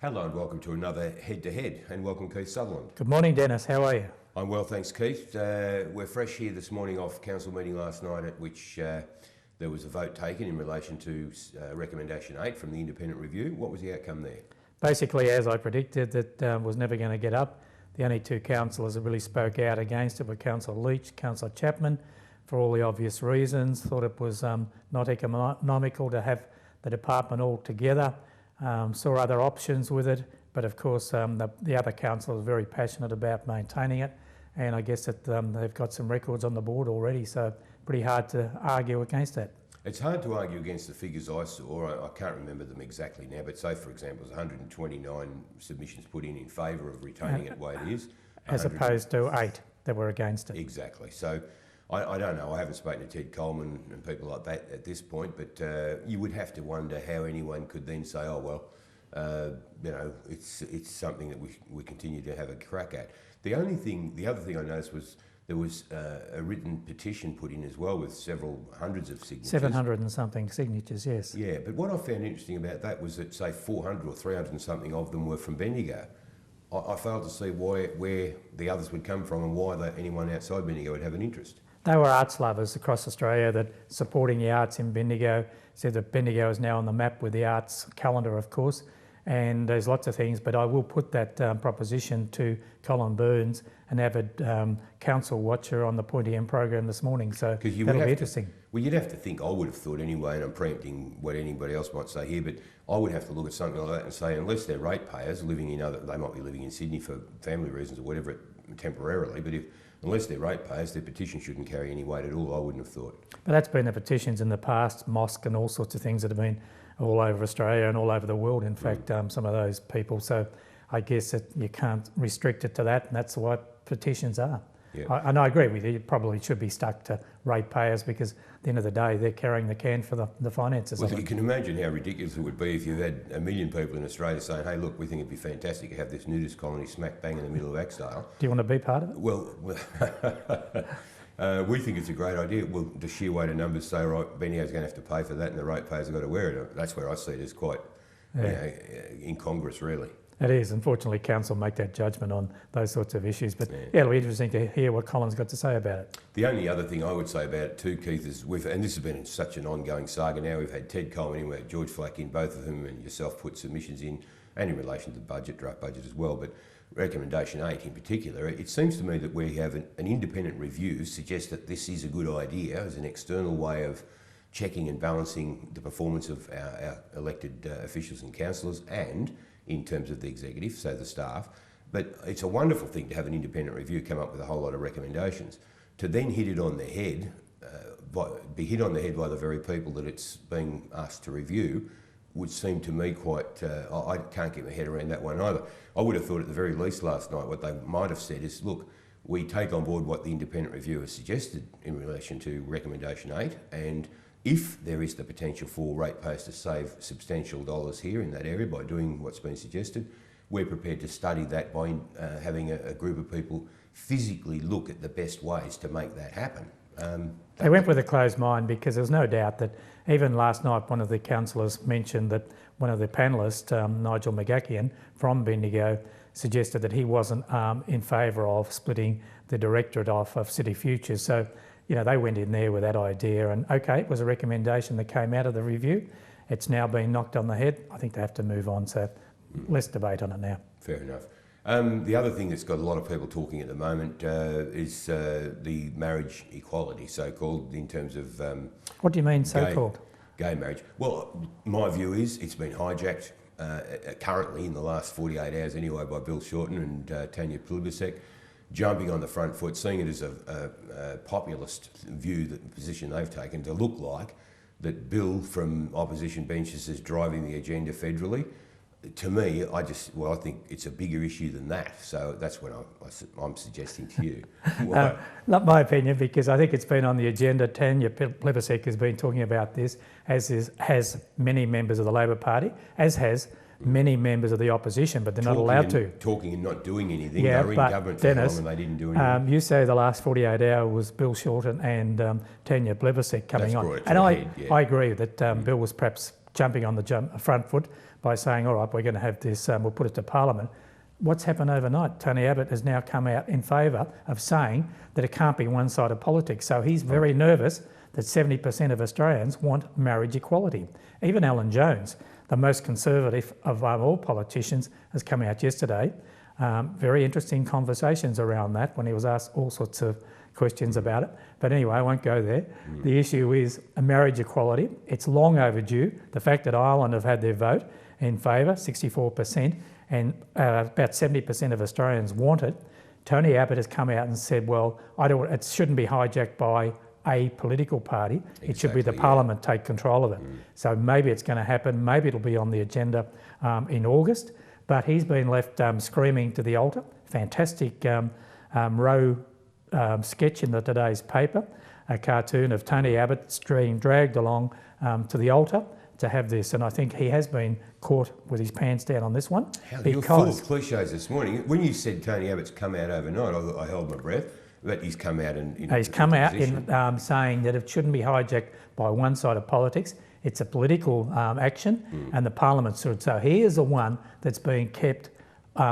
Hello and welcome to another Head2Head, and welcome Keith Sutherland. Good morning, Dennis. How are you? I'm well, thanks Keith. We're fresh here this morning off council meeting last night at which there was a vote taken in relation to recommendation 8 from the independent review. What was the outcome there? Basically, as I predicted, it was never going to get up. The only two councillors that really spoke out against it were Councillor Leach, Councillor Chapman, for all the obvious reasons. Thought it was not economical to have the department all together. Saw other options with it, but of course the other council is very passionate about maintaining it, and I guess that they've got some records on the board already, so pretty hard to argue against that. It's hard to argue against the figures I saw. I can't remember them exactly now, but say for example there's 129 submissions put in favour of retaining it the way it is. As opposed to 8 that were against it. Exactly. So I don't know, I haven't spoken to Ted Coleman and people like that at this point, but you would have to wonder how anyone could then say, oh well, it's something that we continue to have a crack at. The other thing I noticed was there was a written petition put in as well with several hundreds of signatures. 700 and something signatures, yes. Yeah, but what I found interesting about that was that say 400 or 300 and something of them were from Bendigo. I failed to see where the others would come from and why anyone outside Bendigo would have an interest. They were arts lovers across Australia that supporting the arts in Bendigo, said that Bendigo is now on the map with the arts calendar, of course, and there's lots of things, but I will put that proposition to Colin Burns, an avid council watcher on the Pointy End program this morning, so that'll be interesting. Well, you'd have to think, I would have thought anyway, and I'm preempting what anybody else might say here, but I would have to look at something like that and say, unless they're ratepayers living in they might be living in Sydney for family reasons or whatever temporarily, but unless they're ratepayers, their petition shouldn't carry any weight at all, I wouldn't have thought. But that's been the petitions in the past, mosque and all sorts of things that have been all over Australia and all over the world, in fact, some of those people. So I guess that you can't restrict it to that, and that's what petitions are. Yep. And I agree with you, it probably should be stuck to ratepayers because at the end of the day, they're carrying the can for the finances. Well, you can imagine how ridiculous it would be if you had 1 million people in Australia saying, hey, look, we think it'd be fantastic to have this nudist colony smack bang in the middle of Axdale. Do you want to be part of it? Well, we think it's a great idea. Well, the sheer weight of numbers say, right, Bendigo's going to have to pay for that and the ratepayers have got to wear it. That's where I see it as quite incongruous, really. It is. Unfortunately, council make that judgment on those sorts of issues. But it'll be interesting to hear what Colin's got to say about it. The only other thing I would say about it too, Keith, is and this has been such an ongoing saga now, we've had Ted Coleman in, we had George Flack in, both of whom and yourself put submissions in, and in relation to the budget, draft budget as well, but recommendation 8 in particular, it seems to me that we have an independent review suggests that this is a good idea as an external way of checking and balancing the performance of our elected officials and councillors and in terms of the executive, so the staff. But it's a wonderful thing to have an independent review come up with a whole lot of recommendations. To then hit it on the head, be hit on the head by the very people that it's being asked to review, would seem to me quite, I can't get my head around that one either. I would have thought at the very least last night what they might have said is, look, we take on board what the independent review has suggested in relation to recommendation 8, and if there is the potential for ratepayers to save substantial dollars here in that area by doing what's been suggested, we're prepared to study that by having a group of people physically look at the best ways to make that happen. They went with a closed mind because there's no doubt that even last night one of the councillors mentioned that one of the panellists, Nigel McGackian from Bendigo, suggested that he wasn't in favour of splitting the directorate off of City Futures. So, you know, they went in there with that idea and, okay, it was a recommendation that came out of the review. It's now been knocked on the head. I think they have to move on, so less debate on it now. Fair enough. The other thing that's got a lot of people talking at the moment is the marriage equality, so-called, in terms of... what do you mean so-called? Gay marriage. Well, my view is it's been hijacked currently in the last 48 hours anyway by Bill Shorten and Tanya Plibersek, jumping on the front foot, seeing it as a populist view, the position they've taken, to look like that Bill from opposition benches is driving the agenda federally. To me, I think it's a bigger issue than that. So that's what I'm suggesting to you. Not my opinion, because I think it's been on the agenda. Tanya Plibersek has been talking about this, has many members of the Labor Party, as has many members of the opposition, but they're not allowed to. Talking and not doing anything. Yeah, they were in but government for Dennis, long and they didn't do anything. You say the last 48 hours was Bill Shorten and Tanya Plibersek coming on. And I agree that Bill was perhaps jumping on the front foot by saying, all right, we're going to have this, we'll put it to Parliament. What's happened overnight? Tony Abbott has now come out in favour of saying that it can't be one-sided politics. So he's very nervous that 70% of Australians want marriage equality. Even Alan Jones, the most conservative of all politicians, has come out yesterday. Very interesting conversations around that when he was asked all sorts of questions about it. But anyway, I won't go there. The issue is marriage equality. It's long overdue. The fact that Ireland have had their vote in favour, 64%, and about 70% of Australians want it. Tony Abbott has come out and said, well, it shouldn't be hijacked by a political party. Exactly, it should be the Parliament take control of it. So maybe it's going to happen. Maybe it'll be on the agenda in August. But he's been left screaming to the altar. Fantastic row sketch in today's paper, a cartoon of Tony Abbott being dragged along to the altar to have this, and I think he has been caught with his pants down on this one. You're full of cliches this morning. When you said Tony Abbott's come out overnight, I held my breath, but he's come out and... He's come out in saying that it shouldn't be hijacked by one-sided politics. It's a political action, and the Parliament should. So he is the one that's being kept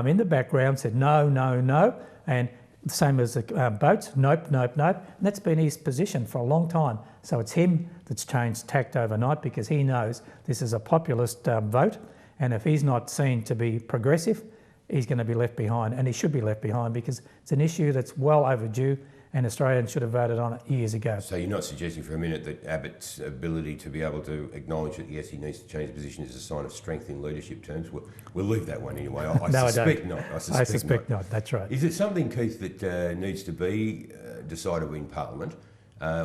in the background, said no, no, no, and the same as the boats, nope, nope, nope. And that's been his position for a long time. So it's him that's changed tact overnight because he knows this is a populist vote, and if he's not seen to be progressive, he's going to be left behind, and he should be left behind because it's an issue that's well overdue, and Australians should have voted on it years ago. So you're not suggesting for a minute that Abbott's ability to be able to acknowledge that, yes, he needs to change position is a sign of strength in leadership terms? We'll leave that one anyway. I suspect not. I suspect not, that's right. Is it something, Keith, that needs to be decided in Parliament,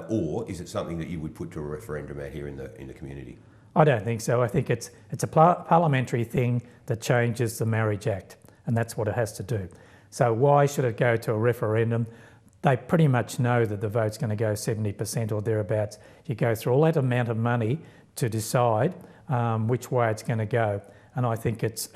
or is it something that you would put to a referendum out here in the community? I don't think so. I think it's a parliamentary thing that changes the Marriage Act, and that's what it has to do. So why should it go to a referendum? They pretty much know that the vote's going to go 70% or thereabouts. You go through all that amount of money to decide which way it's going to go. And I think it's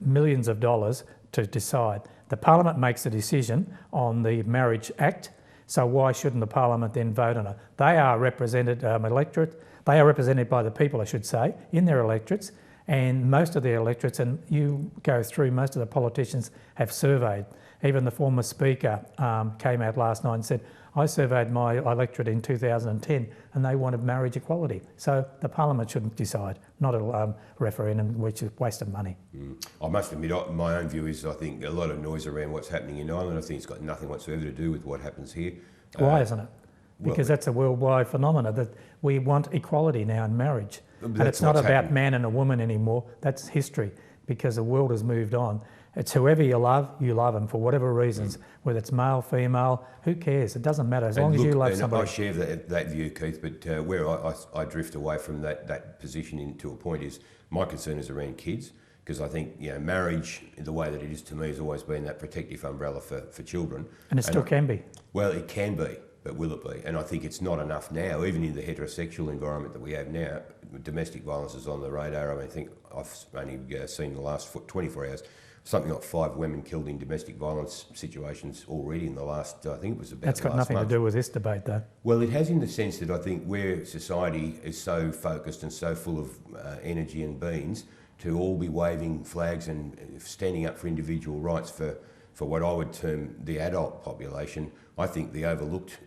millions of dollars to decide. The Parliament makes a decision on the Marriage Act, so why shouldn't the Parliament then vote on it? They are represented electorate. They are represented by the people, I should say, in their electorates, and most of their electorates, and you go through, most of the politicians have surveyed. Even the former Speaker came out last night and said, I surveyed my electorate in 2010 and they wanted marriage equality. So the Parliament shouldn't decide, not a referendum, which is a waste of money. I must admit, my own view is I think a lot of noise around what's happening in Ireland. I think it's got nothing whatsoever to do with what happens here. Why isn't it? Because that's a worldwide phenomenon, that we want equality now in marriage. And it's not about man and a woman anymore. That's history, because the world has moved on. It's whoever you love them for whatever reasons, whether it's male, female, who cares? It doesn't matter as long as you love somebody. I share that view, Keith, but where I drift away from that position to a point is my concern is around kids, because I think marriage, the way that it is to me, has always been that protective umbrella for children. And it still can be. Well, it can be, but will it be? And I think it's not enough now, even in the heterosexual environment that we have now. Domestic violence is on the radar. I mean, I think I've only seen the last 24 hours something like 5 women killed in domestic violence situations already in the last, I think it was about That's got nothing to do with this debate, though. Well, it has, in the sense that I think where society is so focused and so full of energy and beans to all be waving flags and standing up for individual rights for what I would term the adult population, I think the overlooked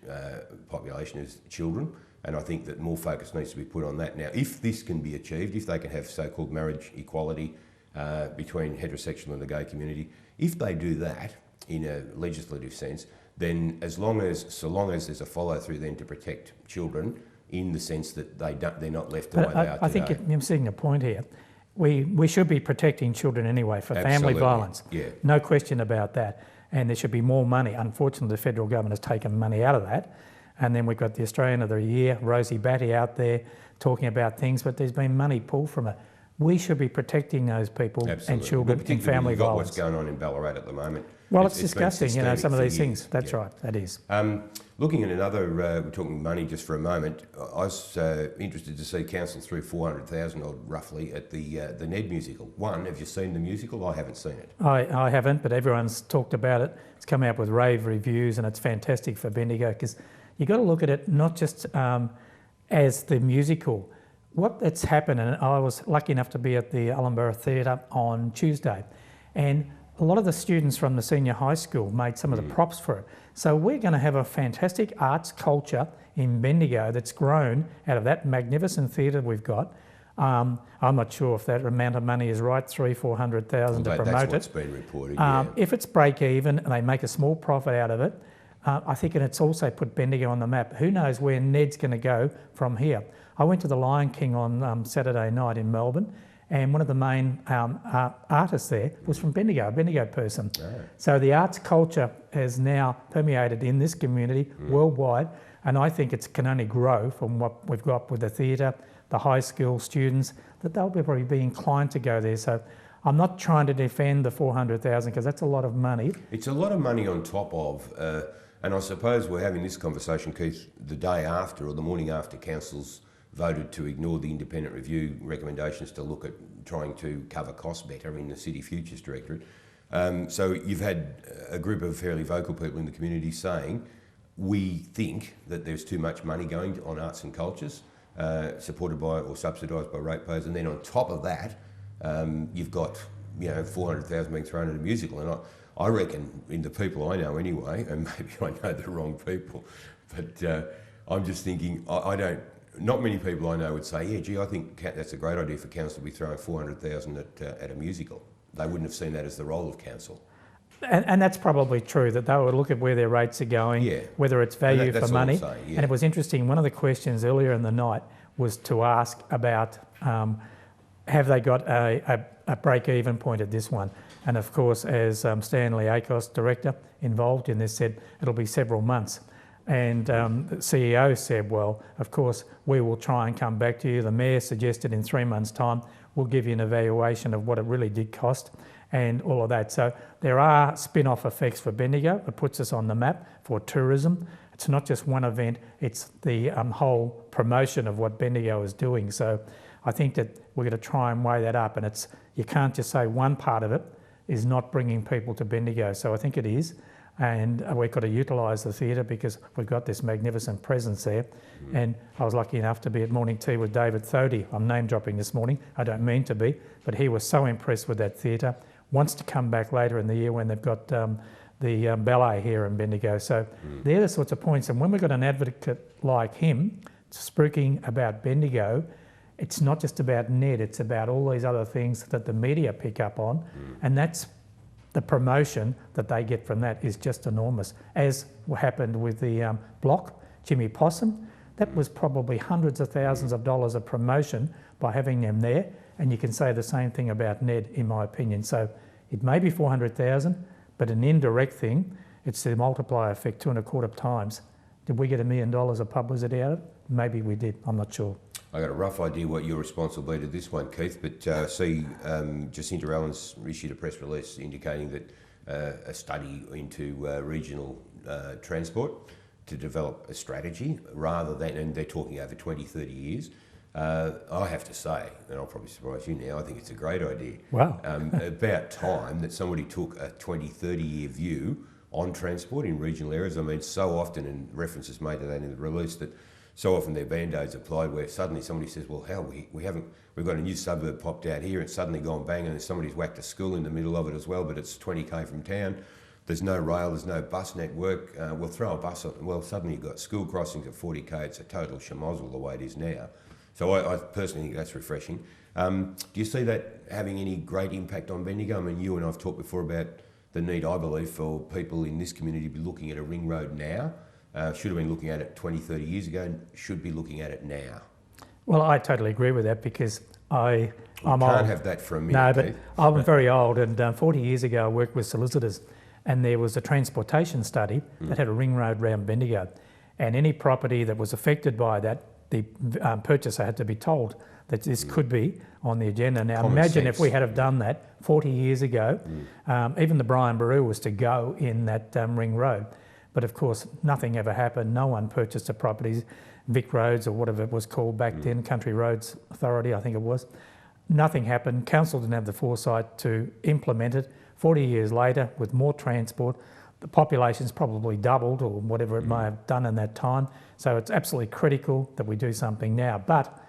population is children. And I think that more focus needs to be put on that. Now, if this can be achieved, if they can have so-called marriage equality between heterosexual and the gay community, if they do that in a legislative sense, then so long as there's a follow-through then to protect children in the sense that they're not left the way they are today. I think you're seeing a point here. We should be protecting children anyway for family violence. Yeah. No question about that. And there should be more money. Unfortunately, the federal government has taken money out of that. And then we've got the Australian of the Year, Rosie Batty, out there talking about things, but there's been money pulled from it. We should be protecting those people and children in family violence. What's going on in Ballarat at the moment. Well, it's disgusting, some of these things. That's right, that is. Looking at another, we're talking money just for a moment. I was interested to see council through 400,000 odd roughly at the Ned musical. Have you seen the musical? I haven't seen it. I haven't, but everyone's talked about it. It's come out with rave reviews, and it's fantastic for Bendigo, because you've got to look at it not just as the musical. What's happened, and I was lucky enough to be at the Ullenborough Theatre on Tuesday, and a lot of the students from the senior high school made some of the props for it. So we're going to have a fantastic arts culture in Bendigo that's grown out of that magnificent theatre we've got. I'm not sure if that amount of money is right, $300,000-400,000 to promote that's it. what's been reported, yeah. If it's break even and they make a small profit out of it, I think it's also put Bendigo on the map. Who knows where Ned's going to go from here? I went to the Lion King on Saturday night in Melbourne, and one of the main artists there was from Bendigo, a Bendigo person. Oh. So the arts culture has now permeated in this community worldwide, and I think it can only grow from what we've got with the theatre, the high school students, that they'll probably be inclined to go there. So I'm not trying to defend the 400,000 because that's a lot of money. It's a lot of money on top of, and I suppose we're having this conversation, Keith, the day after or the morning after councils voted to ignore the independent review recommendations to look at trying to cover costs better in the City Futures Directorate. So you've had a group of fairly vocal people in the community saying, we think that there's too much money going on arts and cultures, supported by or subsidised by ratepayers, and then on top of that, you've got 400,000 being thrown at a musical. And I reckon, in the people I know anyway, and maybe I know the wrong people, but I'm just thinking, not many people I know would say, yeah, gee, I think that's a great idea for council to be throwing 400,000 at a musical. They wouldn't have seen that as the role of council. And that's probably true, that they would look at where their rates are going, whether it's value for money. Saying, yeah. And it was interesting, one of the questions earlier in the night was to ask about have they got a break-even point at this one? And of course, as Stanley Akos, director involved in this, said it'll be several months. And the CEO said, well, of course, we will try and come back to you. The Mayor suggested in 3 months' time, we'll give you an evaluation of what it really did cost and all of that. So there are spin-off effects for Bendigo. It puts us on the map for tourism. It's not just one event, it's the whole promotion of what Bendigo is doing. So I think that we're going to try and weigh that up, and you can't just say one part of it is not bringing people to Bendigo. So I think it is. And we've got to utilise the theatre because we've got this magnificent presence there. And I was lucky enough to be at morning tea with David Thodey. I'm name dropping this morning. I don't mean to be, but he was so impressed with that theatre. Wants to come back later in the year when they've got the ballet here in Bendigo. So they're the sorts of points. And when we've got an advocate like him speaking about Bendigo, it's not just about Ned, it's about all these other things that the media pick up on. And that's the promotion that they get from that is just enormous. As happened with the block, Jimmy Possum, that was probably hundreds of thousands of dollars of promotion by having them there. And you can say the same thing about Ned, in my opinion. So it may be 400,000, but an indirect thing, it's the multiplier effect 2.25 times. Did we get $1 million of publicity out of it? Maybe we did, I'm not sure. I got a rough idea what your response will be to this one, Keith, but Jacinta Allen's issued a press release indicating that a study into regional transport to develop a strategy rather than, and they're talking over 20, 30 years. I have to say, and I'll probably surprise you now, I think it's a great idea. Wow. About time that somebody took a 20, 30-year view on transport in regional areas. I mean, so often, and references made to that in the release, that so often they're band-aids applied where suddenly somebody says, well, hell, we've got a new suburb popped out here, it's suddenly gone bang, and somebody's whacked a school in the middle of it as well, but it's 20k from town. There's no rail, there's no bus network. We'll throw a bus on, well, suddenly you've got school crossings at 40k, it's a total schmozzle the way it is now. So I personally think that's refreshing. Do you see that having any great impact on Bendigo? I mean, you and I have talked before about the need, I believe, for people in this community to be looking at a ring road now. Should have been looking at it 20, 30 years ago, should be looking at it now. Well, I totally agree with that because I'm old. Can't have that for a minute. No, but I'm very old, and 40 years ago I worked with solicitors, and there was a transportation study that had a ring road round Bendigo, and any property that was affected by that, the purchaser had to be told that this could be on the agenda. Now imagine if we had have done that 40 years ago, even the Brian Baru was to go in that ring road. But of course, nothing ever happened. No one purchased the properties, Vic Roads or whatever it was called back then, Country Roads Authority, I think it was. Nothing happened. Council didn't have the foresight to implement it. 40 years later, with more transport, the population's probably doubled or whatever it may have done in that time. So it's absolutely critical that we do something now. But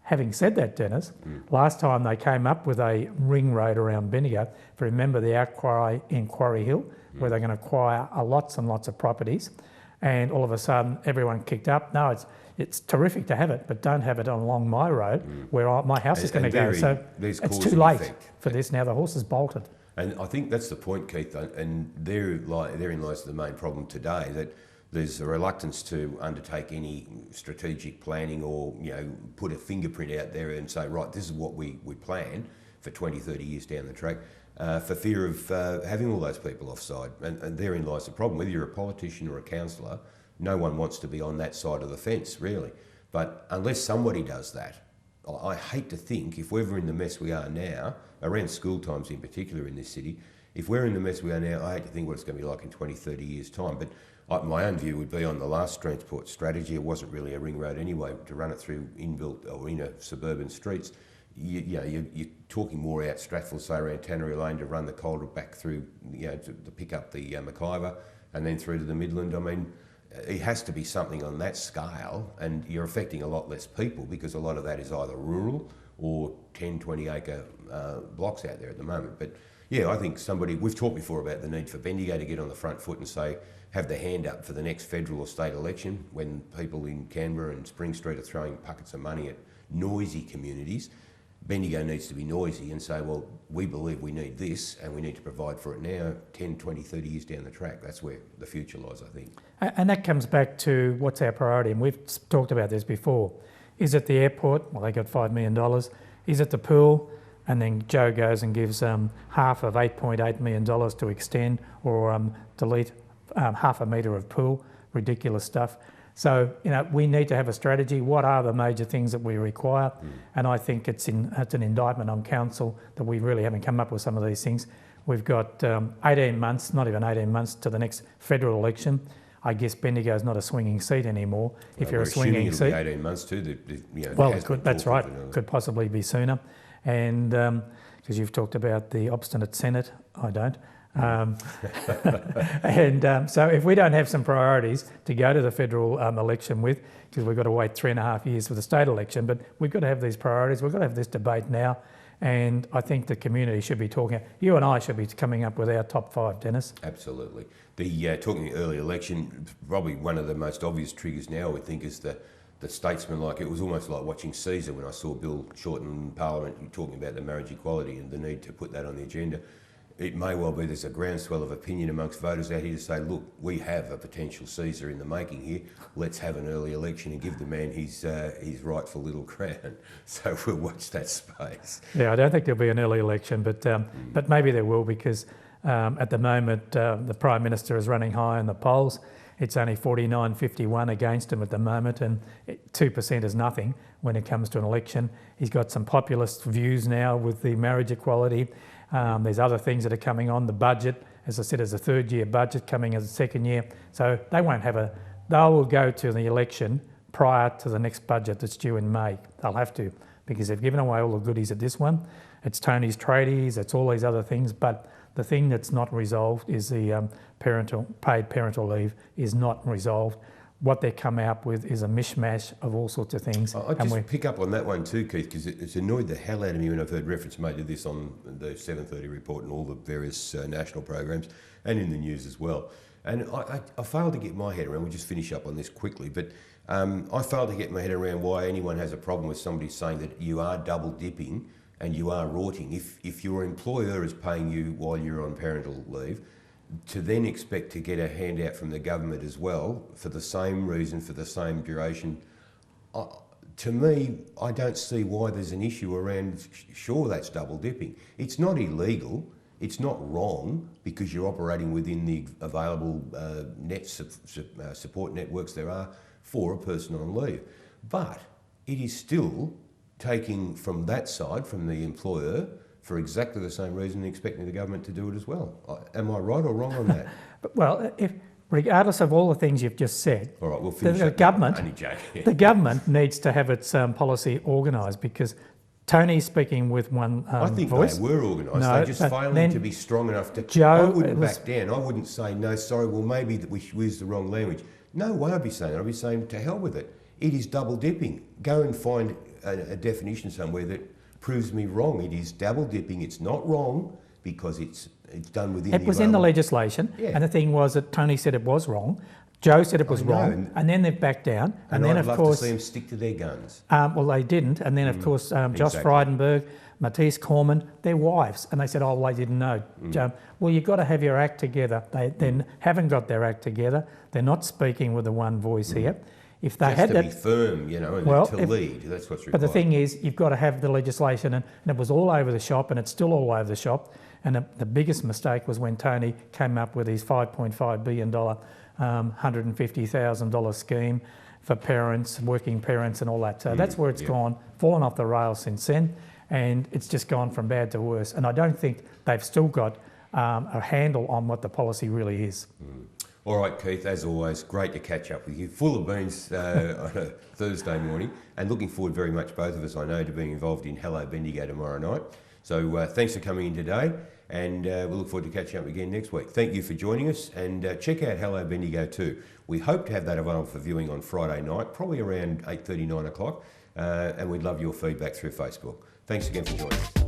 Having said that, Dennis, last time they came up with a ring road around Bendigo, if you remember the outcry in Quarry Hill, where they're going to acquire lots and lots of properties, and all of a sudden everyone kicked up. No, it's terrific to have it, but don't have it along my road where my house is going to go. So it's too late for this now. The horse is bolted. And I think that's the point, Keith, and therein lies the main problem today, that there's a reluctance to undertake any strategic planning or, put a fingerprint out there and say, right, this is what we plan for 20, 30 years down the track, for fear of having all those people offside. And therein lies the problem. Whether you're a politician or a councillor, no one wants to be on that side of the fence, really. But unless somebody does that, I hate to think, if we're in the mess we are now, around school times in particular in this city, if we're in the mess we are now, I hate to think what it's going to be like in 20, 30 years' time. But my own view would be on the last transport strategy, it wasn't really a ring road anyway, to run it through inbuilt or inner suburban streets. You're talking more out Stratford, say around Tannery Lane, to run the Calder back through, to pick up the Mackay and then through to the Midland. I mean, it has to be something on that scale, and you're affecting a lot less people because a lot of that is either rural or 10, 20 acre blocks out there at the moment. But yeah, I think we've talked before about the need for Bendigo to get on the front foot and say, have the hand up for the next federal or state election when people in Canberra and Spring Street are throwing buckets of money at noisy communities. Bendigo needs to be noisy and say, well, we believe we need this and we need to provide for it now, 10, 20, 30 years down the track. That's where the future lies, I think. And that comes back to what's our priority, and we've talked about this before. Is it the airport? Well, they got $5 million. Is it the pool? And then Joe goes and gives half of $8.8 million to extend or delete half a metre of pool. Ridiculous stuff. So, we need to have a strategy. What are the major things that we require? And I think it's an indictment on council that we really haven't come up with some of these things. We've got 18 months, not even 18 months, to the next federal election. I guess Bendigo's not a swinging seat anymore. If you're a swinging seat, 18 months too. Well, that's right. Could possibly be sooner, and because you've talked about the obstinate Senate, I don't. So if we don't have some priorities to go to the federal election with, because we've got to wait 3.5 years for the state election, but we've got to have these priorities. We've got to have this debate now, and I think the community should be talking. You and I should be coming up with our top 5, Dennis. Absolutely. Talking the early election, probably one of the most obvious triggers now, I would think, is the statesman-like. It was almost like watching Caesar when I saw Bill Shorten in Parliament talking about the marriage equality and the need to put that on the agenda. It may well be there's a groundswell of opinion amongst voters out here to say, look, we have a potential Caesar in the making here. Let's have an early election and give the man his rightful little crown. So we'll watch that space. Yeah, I don't think there'll be an early election, but maybe there will, because at the moment the Prime Minister is running high in the polls. It's only 49-51 against him at the moment, and 2% is nothing when it comes to an election. He's got some populist views now with the marriage equality. There's other things that are coming on. The budget, as I said, is a third-year budget coming as a second year. So they will go to the election prior to the next budget that's due in May. They'll have to, because they've given away all the goodies at this one. It's Tony's tradies, it's all these other things, but the thing that's not resolved is the paid parental leave is not resolved. What they come out with is a mishmash of all sorts of things. I just pick up on that one too, Keith, because it's annoyed the hell out of me when I've heard reference made to this on the 7:30 report and all the various national programs and in the news as well. And I failed to get my head around, we'll just finish up on this quickly, but I failed to get my head around why anyone has a problem with somebody saying that you are double dipping and you are rorting. If your employer is paying you while you're on parental leave, to then expect to get a handout from the government as well for the same reason, for the same duration, to me, I don't see why there's an issue around, sure, that's double dipping. It's not illegal, it's not wrong, because you're operating within the available support networks there are for a person on leave. But it is still taking from that side, from the employer, for exactly the same reason, and expecting the government to do it as well. Am I right or wrong on that? Well, regardless of all the things you've just said, all right, we'll finish the government, the government needs to have its policy organised, because Tony's speaking with one I think voice. They were organised. They're just failing to be strong enough to. Joe, I wouldn't back down. I wouldn't say, no, sorry, well, maybe that we used the wrong language. No way I'd be saying that. I'd be saying, to hell with it. It is double dipping. Go and find a definition somewhere that proves me wrong. It is double dipping. It's not wrong because it's done within. It was in the legislation, Yeah. and the thing was that Tony said it was wrong. Joe said it was wrong, and then they've backed down. And then, I'd of love course, to see them stick to their guns. well, they didn't. And then, of course, Josh exactly. Frydenberg, Matisse Cormann, their wives, and they said, "Oh, well, they didn't know." Well, you've got to have your act together. They then haven't got their act together. They're not speaking with the one voice here. If they Just had to that, be firm, you know, and to lead. That's what's required. but the thing is, you've got to have the legislation, and it was all over the shop, and it's still all over the shop. And the biggest mistake was when Tony came up with his $5.5 billion, $150,000 scheme for parents, working parents and all that. So that's where it's gone, fallen off the rails since then, and it's just gone from bad to worse. And I don't think they've still got a handle on what the policy really is. All right, Keith, as always, great to catch up with you. Full of beans on a Thursday morning, and looking forward very much, both of us, I know, to being involved in Hello Bendigo tomorrow night. So thanks for coming in today, and we'll look forward to catching up again next week. Thank you for joining us, and check out Hello Bendigo too. We hope to have that available for viewing on Friday night, probably around 8:30, 9 o'clock, and we'd love your feedback through Facebook. Thanks again for joining us.